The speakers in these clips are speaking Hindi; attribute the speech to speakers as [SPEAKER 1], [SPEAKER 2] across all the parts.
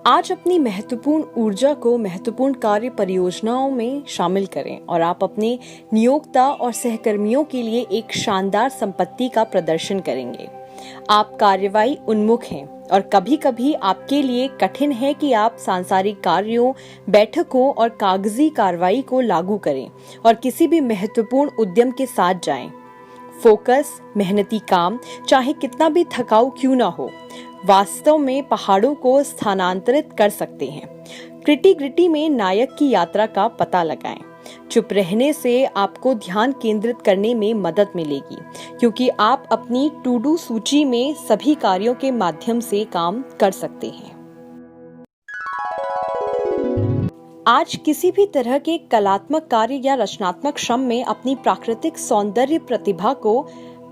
[SPEAKER 1] आज अपनी महत्वपूर्ण ऊर्जा को महत्वपूर्ण कार्य परियोजनाओं में शामिल करें और आप अपने नियोक्ता और सहकर्मियों के लिए एक शानदार संपत्ति का प्रदर्शन करेंगे। आप कार्रवाई उन्मुख हैं और कभी-कभी आपके लिए कठिन है कि आप सांसारिक कार्यों, बैठकों और कागजी कार्रवाई को लागू करें और किसी भी महत्वपूर्ण उद्यम के साथ जाएं। फोकस, मेहनती काम, चाहे कितना भी थकाऊ क्यों ना हो, वास्तव में पहाड़ों को स्थानांतरित कर सकते हैं। क्रिटी-ग्रिटी में नायक की यात्रा का पता लगाएं। चुप रहने से आपको ध्यान केंद्रित करने में मदद मिलेगी, क्योंकि आप अपनी टू डू सूची में सभी कार्यों के माध्यम से काम कर सकते हैं। आज किसी भी तरह के कलात्मक कार्य या रचनात्मक श्रम में अपनी प्राकृतिक सौंदर्य प्रतिभा को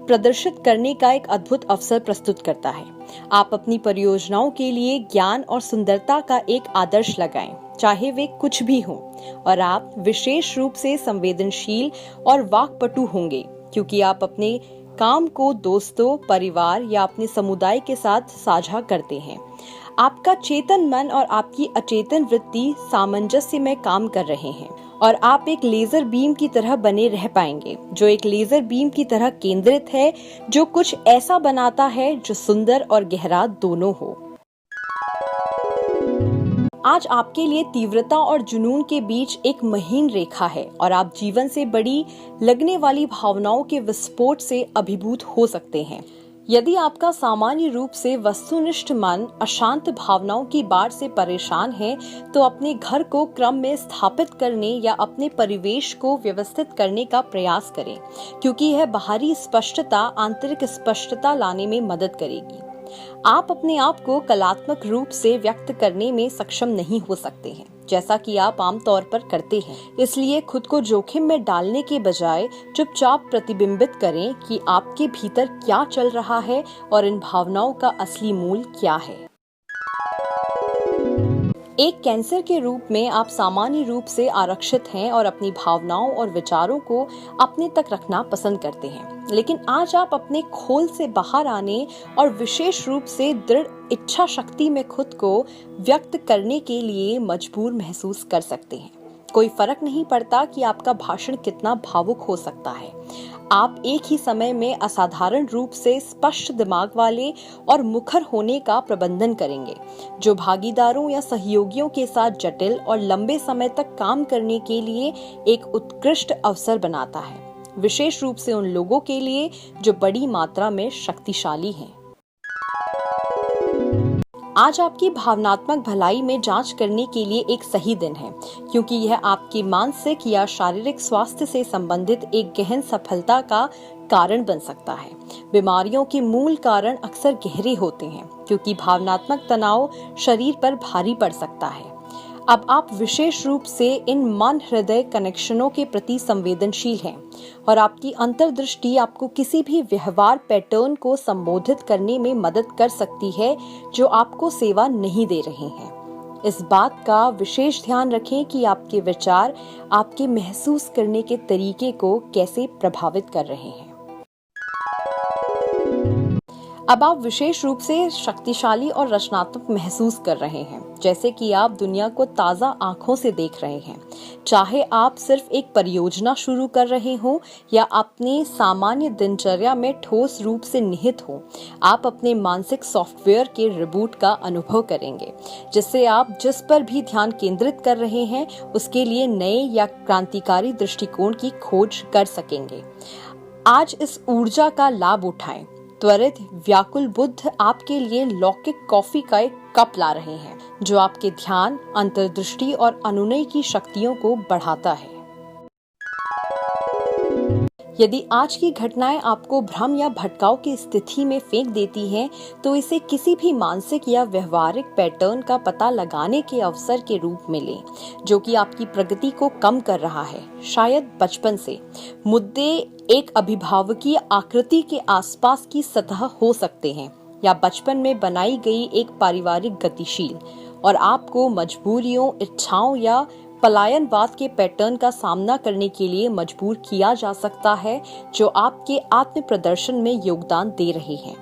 [SPEAKER 1] प्रदर्शित करने का एक अद्भुत अवसर प्रस्तुत करता है। आप अपनी परियोजनाओं के लिए ज्ञान और सुंदरता का एक आदर्श लगाएं, चाहे वे कुछ भी हों, और आप विशेष रूप से संवेदनशील और वाक्पटु होंगे, क्योंकि आप अपने काम को दोस्तों, परिवार या अपने समुदाय के साथ साझा करते हैं। आपका चेतन मन और आपकी अचेतन वृत्ति सामंजस्य में काम कर रहे हैं और आप एक लेजर बीम की तरह बने रह पाएंगे, जो एक लेजर बीम की तरह केंद्रित है, जो कुछ ऐसा बनाता है जो सुंदर और गहरा दोनों हो। आज आपके लिए तीव्रता और जुनून के बीच एक महीन रेखा है और आप जीवन से बड़ी लगने वाली भावनाओं के विस्फोट से अभिभूत हो सकते हैं। यदि आपका सामान्य रूप से वस्तुनिष्ठ मन अशांत भावनाओं की बाढ़ से परेशान है, तो अपने घर को क्रम में स्थापित करने या अपने परिवेश को व्यवस्थित करने का प्रयास करें, क्योंकि यह बाहरी स्पष्टता आंतरिक स्पष्टता लाने में मदद करेगी। आप अपने आप को कलात्मक रूप से व्यक्त करने में सक्षम नहीं हो सकते हैं, जैसा कि आप आमतौर पर करते हैं। इसलिए खुद को जोखिम में डालने के बजाय चुपचाप प्रतिबिंबित करें कि आपके भीतर क्या चल रहा है और इन भावनाओं का असली मूल क्या है। एक कैंसर के रूप में आप सामान्य रूप से आरक्षित हैं और अपनी भावनाओं और विचारों को अपने तक रखना पसंद करते हैं, लेकिन आज आप अपने खोल से बाहर आने और विशेष रूप से दृढ़ इच्छा शक्ति में खुद को व्यक्त करने के लिए मजबूर महसूस कर सकते हैं। कोई फर्क नहीं पड़ता कि आपका भाषण कितना भावुक हो सकता है। आप एक ही समय में असाधारण रूप से स्पष्ट दिमाग वाले और मुखर होने का प्रबंधन करेंगे, जो भागीदारों या सहयोगियों के साथ जटिल और लंबे समय तक काम करने के लिए एक उत्कृष्ट अवसर बनाता है, विशेष रूप से उन लोगों के लिए जो बड़ी मात्रा में शक्तिशाली हैं। आज आपकी भावनात्मक भलाई में जांच करने के लिए एक सही दिन है, क्योंकि यह आपके मानसिक या शारीरिक स्वास्थ्य से संबंधित एक गहन सफलता का कारण बन सकता है। बीमारियों के मूल कारण अक्सर गहरे होते हैं, क्योंकि भावनात्मक तनाव शरीर पर भारी पड़ सकता है। अब आप विशेष रूप से इन मन हृदय कनेक्शनों के प्रति संवेदनशील हैं और आपकी अंतर्दृष्टि आपको किसी भी व्यवहार पैटर्न को संबोधित करने में मदद कर सकती है जो आपको सेवा नहीं दे रहे हैं। इस बात का विशेष ध्यान रखें कि आपके विचार आपके महसूस करने के तरीके को कैसे प्रभावित कर रहे हैं। अब आप विशेष रूप से शक्तिशाली और रचनात्मक महसूस कर रहे हैं, जैसे कि आप दुनिया को ताज़ा आंखों से देख रहे हैं। चाहे आप सिर्फ एक परियोजना शुरू कर रहे हो या अपने सामान्य दिनचर्या में ठोस रूप से निहित हो, आप अपने मानसिक सॉफ्टवेयर के रिबूट का अनुभव करेंगे, जिससे आप जिस पर भी ध्यान केंद्रित कर रहे हैं उसके लिए नए या क्रांतिकारी दृष्टिकोण की खोज कर सकेंगे। आज इस ऊर्जा का लाभ उठाएं। त्वरित व्याकुल बुद्ध आपके लिए लौकिक कॉफी का एक कप ला रहे हैं, जो आपके ध्यान, अंतर्दृष्टि और अनुनय की शक्तियों को बढ़ाता है। यदि आज की घटनाएं आपको भ्रम या भटकाव की स्थिति में फेंक देती हैं, तो इसे किसी भी मानसिक या व्यवहारिक पैटर्न का पता लगाने के अवसर के रूप में लें, जो कि आपकी प्रगति को कम कर रहा है। शायद बचपन से मुद्दे एक अभिभावकीय आकृति के आसपास की सतह हो सकते हैं, या बचपन में बनाई गई एक पारिवारिक गतिशील और आपको मजबूरियों, इच्छाओं या पलायनवाद के पैटर्न का सामना करने के लिए मजबूर किया जा सकता है, जो आपके आत्म प्रदर्शन में योगदान दे रहे हैं।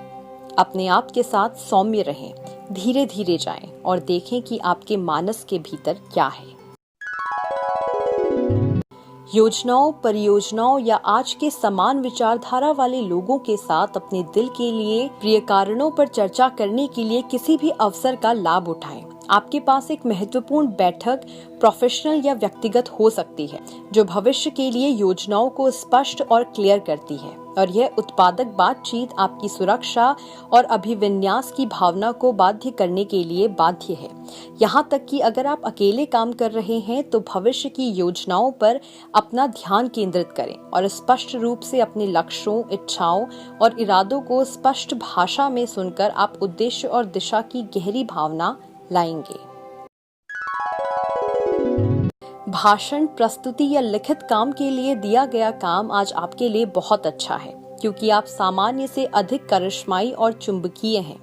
[SPEAKER 1] अपने आप के साथ सौम्य रहें, धीरे धीरे जाएं और देखें कि आपके मानस के भीतर क्या है। योजनाओं, परियोजनाओं या आज के समान विचारधारा वाले लोगों के साथ अपने दिल के लिए प्रिय कारणों पर चर्चा करने के लिए किसी भी अवसर का लाभ उठाएं। आपके पास एक महत्वपूर्ण बैठक प्रोफेशनल या व्यक्तिगत हो सकती है जो भविष्य के लिए योजनाओं को स्पष्ट और क्लियर करती है, और यह उत्पादक बातचीत आपकी सुरक्षा और अभिविन्यास की भावना को बाध्य करने के लिए बाध्य है। यहाँ तक कि अगर आप अकेले काम कर रहे हैं तो भविष्य की योजनाओं पर अपना ध्यान केंद्रित करें और स्पष्ट रूप से अपने लक्ष्यों, इच्छाओं और इरादों को स्पष्ट भाषा में सुनकर आप उद्देश्य और दिशा की गहरी भावना लाएंगे। भाषण, प्रस्तुति या लिखित काम के लिए दिया गया काम आज आपके लिए बहुत अच्छा है क्योंकि आप सामान्य से अधिक करिश्माई और चुंबकीय हैं।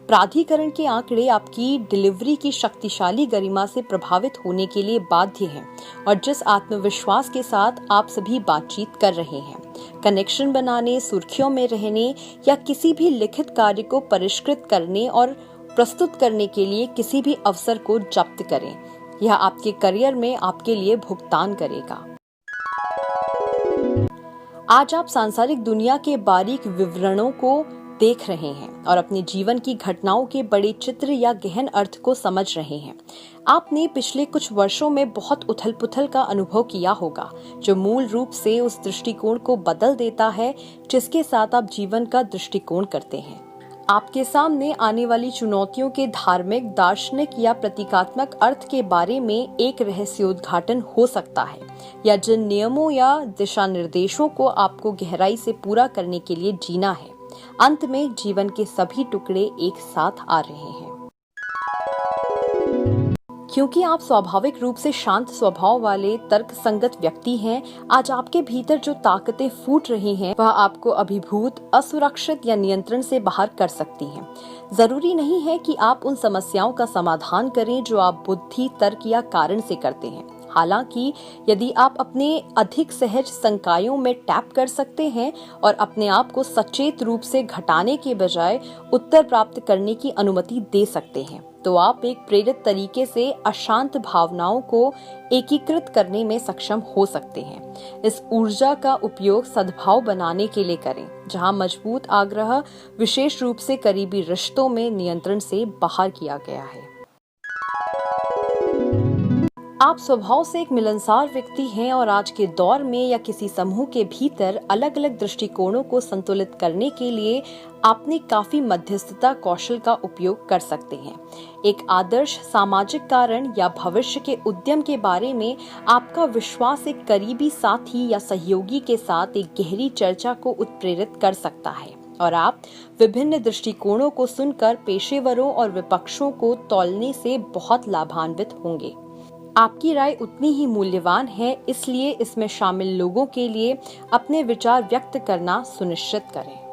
[SPEAKER 1] प्राधिकरण के आंकड़े आपकी डिलीवरी की शक्तिशाली गरिमा से प्रभावित होने के लिए बाध्य हैं और जिस आत्मविश्वास के साथ आप सभी बातचीत कर रहे हैं, कनेक्शन बनाने, सुर्खियों में रहने या किसी भी लिखित कार्य को परिष्कृत करने और प्रस्तुत करने के लिए किसी भी अवसर को जब्त करें। यह आपके करियर में आपके लिए भुगतान करेगा। आज आप सांसारिक दुनिया के बारीक विवरणों को देख रहे हैं और अपने जीवन की घटनाओं के बड़े चित्र या गहन अर्थ को समझ रहे हैं। आपने पिछले कुछ वर्षों में बहुत उथल-पुथल का अनुभव किया होगा जो मूल रूप से उस दृष्टिकोण को बदल देता है जिसके साथ आप जीवन का दृष्टिकोण करते हैं। आपके सामने आने वाली चुनौतियों के धार्मिक, दार्शनिक या प्रतीकात्मक अर्थ के बारे में एक रहस्योद्घाटन हो सकता है या जिन नियमों या दिशा निर्देशों को आपको गहराई से पूरा करने के लिए जीना है। अंत में जीवन के सभी टुकड़े एक साथ आ रहे हैं। क्योंकि आप स्वाभाविक रूप से शांत स्वभाव वाले तर्क संगत व्यक्ति हैं, आज आपके भीतर जो ताकतें फूट रही हैं, वह आपको अभिभूत, असुरक्षित या नियंत्रण से बाहर कर सकती हैं। जरूरी नहीं है कि आप उन समस्याओं का समाधान करें जो आप बुद्धि, तर्क या कारण से करते हैं। हालांकि यदि आप अपने अधिक सहज संकायों में टैप कर सकते हैं और अपने आप को सचेत रूप से घटाने के बजाय उत्तर प्राप्त करने की अनुमति दे सकते हैं, तो आप एक प्रेरित तरीके से अशांत भावनाओं को एकीकृत करने में सक्षम हो सकते हैं। इस ऊर्जा का उपयोग सद्भाव बनाने के लिए करें, जहां मजबूत आग्रह विशेष रूप से करीबी रिश्तों में नियंत्रण से बाहर किया गया है। आप स्वभाव से एक मिलनसार व्यक्ति हैं और आज के दौर में या किसी समूह के भीतर अलग अलग दृष्टिकोणों को संतुलित करने के लिए आपने काफी मध्यस्थता कौशल का उपयोग कर सकते हैं। एक आदर्श सामाजिक कारण या भविष्य के उद्यम के बारे में आपका विश्वास एक करीबी साथी या सहयोगी के साथ एक गहरी चर्चा को उत्प्रेरित कर सकता है और आप विभिन्न दृष्टिकोणों को सुनकर पेशेवरों और विपक्षों को तौलने से बहुत लाभान्वित होंगे। आपकी राय उतनी ही मूल्यवान है, इसलिए इसमें शामिल लोगों के लिए अपने विचार व्यक्त करना सुनिश्चित करें।